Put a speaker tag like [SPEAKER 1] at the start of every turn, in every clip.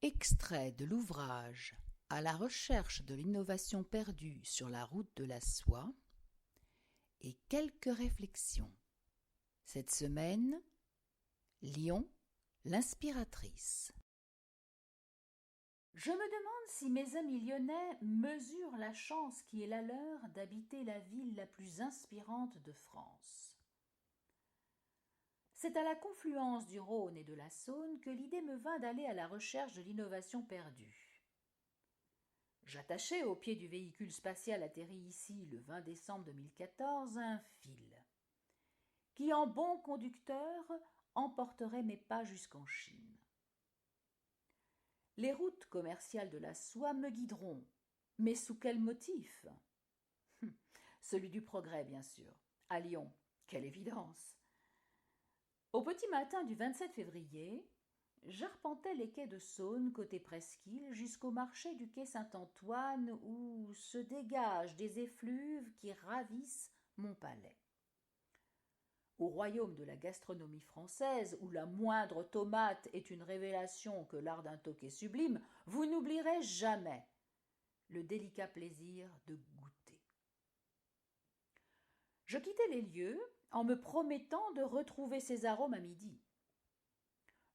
[SPEAKER 1] Extrait de l'ouvrage À la recherche de l'innovation perdue sur la route de la soie et quelques réflexions. Cette semaine, Lyon, l'inspiratrice.
[SPEAKER 2] Je me demande si mes amis lyonnais mesurent la chance qui est la leur d'habiter la ville la plus inspirante de France. C'est à la confluence du Rhône et de la Saône que l'idée me vint d'aller à la recherche de l'innovation perdue. J'attachai au pied du véhicule spatial atterri ici le 20 décembre 2014 un fil, qui en bon conducteur emporterait mes pas jusqu'en Chine. Les routes commerciales de la soie me guideront, mais sous quel motif? Celui du progrès, bien sûr. À Lyon, quelle évidence! Au petit matin du 27 février, j'arpentais les quais de Saône côté Presqu'île jusqu'au marché du quai Saint-Antoine où se dégagent des effluves qui ravissent mon palais. Au royaume de la gastronomie française, où la moindre tomate est une révélation que l'art d'un toqué sublime, vous n'oublierez jamais le délicat plaisir de goûter. Je quittai les lieux en me promettant de retrouver ces arômes à midi.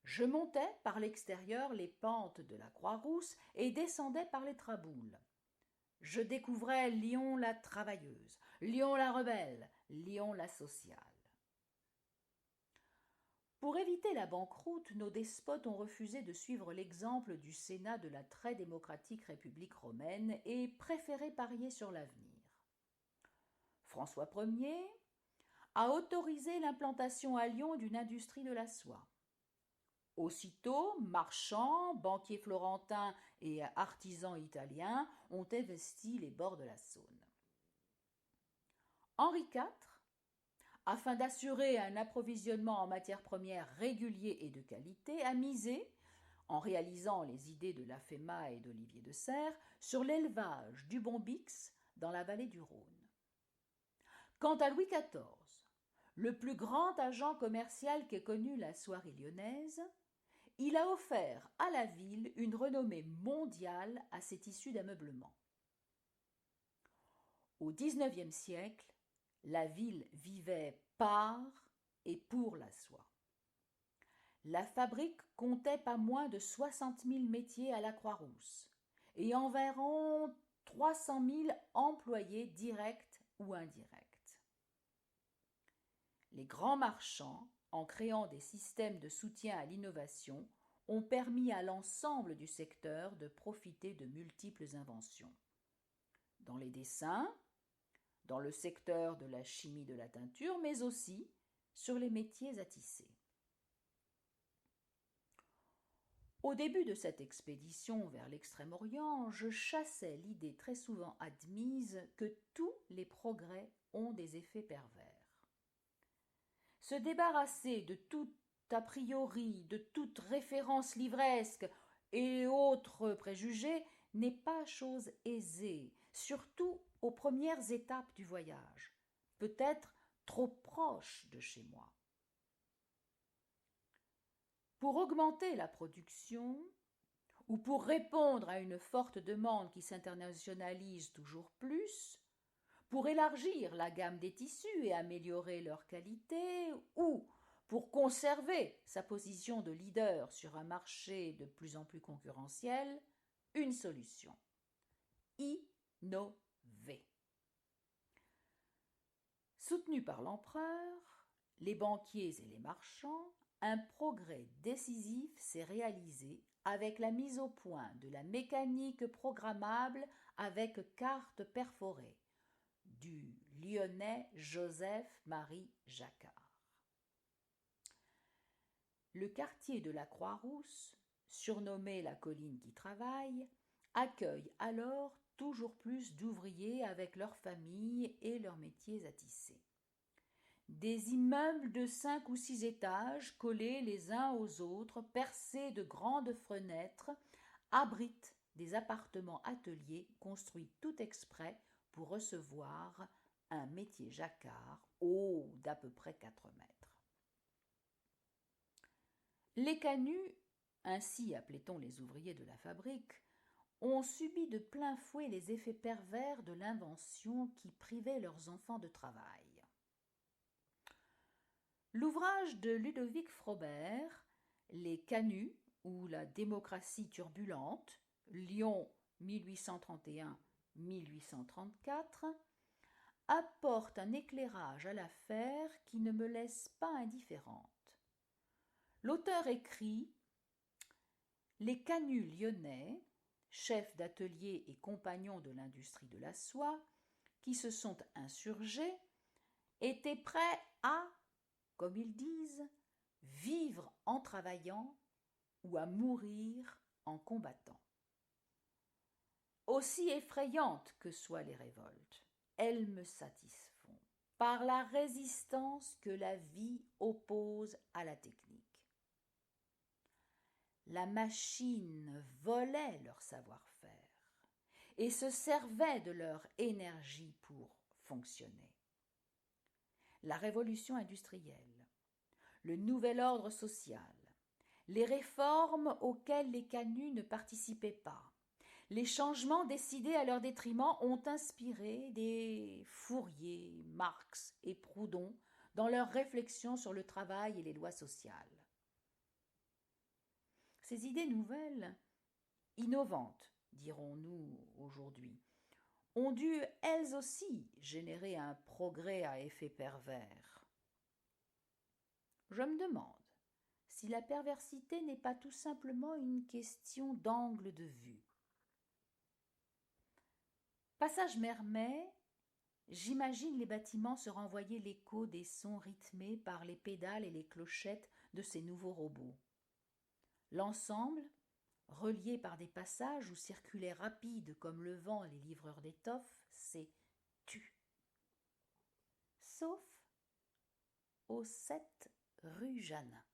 [SPEAKER 2] Je montais par l'extérieur les pentes de la Croix-Rousse et descendais par les Traboules. Je découvrais Lyon la travailleuse, Lyon la rebelle, Lyon la sociale. Pour éviter la banqueroute, nos despotes ont refusé de suivre l'exemple du Sénat de la très démocratique République romaine et préféré parier sur l'avenir. François Ier a autorisé l'implantation à Lyon d'une industrie de la soie. Aussitôt, marchands, banquiers florentins et artisans italiens ont investi les bords de la Saône. Henri IV, afin d'assurer un approvisionnement en matières premières régulier et de qualité, a misé, en réalisant les idées de Laféma et d'Olivier de Serres, sur l'élevage du bombix dans la vallée du Rhône. Quant à Louis XIV, le plus grand agent commercial qu'ait connu la soierie lyonnaise, il a offert à la ville une renommée mondiale à ses tissus d'ameublement. Au XIXe siècle, la ville vivait par et pour la soie. La fabrique comptait pas moins de 60 000 métiers à la Croix-Rousse et environ 300 000 employés directs ou indirects. Les grands marchands, en créant des systèmes de soutien à l'innovation, ont permis à l'ensemble du secteur de profiter de multiples inventions. Dans les dessins, dans le secteur de la chimie de la teinture, mais aussi sur les métiers à tisser. Au début de cette expédition vers l'Extrême-Orient, je chassais l'idée très souvent admise que tous les progrès ont des effets pervers. Se débarrasser de tout a priori, de toute référence livresque et autres préjugés n'est pas chose aisée, surtout aux premières étapes du voyage, peut-être trop proche de chez moi. Pour augmenter la production, ou pour répondre à une forte demande qui s'internationalise toujours plus, pour élargir la gamme des tissus et améliorer leur qualité, ou pour conserver sa position de leader sur un marché de plus en plus concurrentiel, une solution: innover. Soutenus par l'empereur, les banquiers et les marchands, un progrès décisif s'est réalisé avec la mise au point de la mécanique programmable avec carte perforée du Lyonnais Joseph-Marie Jacquard. Le quartier de la Croix-Rousse, surnommé la colline qui travaille, accueille alors toujours plus d'ouvriers avec leurs familles et leurs métiers à tisser. Des immeubles de 5 ou 6 étages, collés les uns aux autres, percés de grandes fenêtres, abritent des appartements-ateliers construits tout exprès pour recevoir un métier jacquard haut d'à peu près 4 mètres. Les canuts ainsi appelait-on les ouvriers de la fabrique, ont subi de plein fouet les effets pervers de l'invention qui privait leurs enfants de travail. L'ouvrage de Ludovic Frobert, Les Canuts ou la démocratie turbulente, Lyon 1831-1834, apporte un éclairage à l'affaire qui ne me laisse pas indifférente. L'auteur écrit « Les Canuts lyonnais, chefs d'atelier et compagnons de l'industrie de la soie, qui se sont insurgés, étaient prêts à, comme ils disent, vivre en travaillant ou à mourir en combattant. Aussi effrayantes que soient les révoltes, elles me satisfont par la résistance que la vie oppose à la technique. La machine volait leur savoir-faire et se servait de leur énergie pour fonctionner. La révolution industrielle, le nouvel ordre social, les réformes auxquelles les Canuts ne participaient pas, les changements décidés à leur détriment ont inspiré des Fourier, Marx et Proudhon dans leurs réflexions sur le travail et les lois sociales. Ces idées nouvelles, innovantes, dirons-nous aujourd'hui, ont dû, elles aussi, générer un progrès à effet pervers. Je me demande si la perversité n'est pas tout simplement une question d'angle de vue. Passage Mermet, j'imagine les bâtiments se renvoyer l'écho des sons rythmés par les pédales et les clochettes de ces nouveaux robots. L'ensemble, relié par des passages où circulaient rapides comme le vent les livreurs d'étoffes, c'est tu. Sauf au 7 rue Jeannin.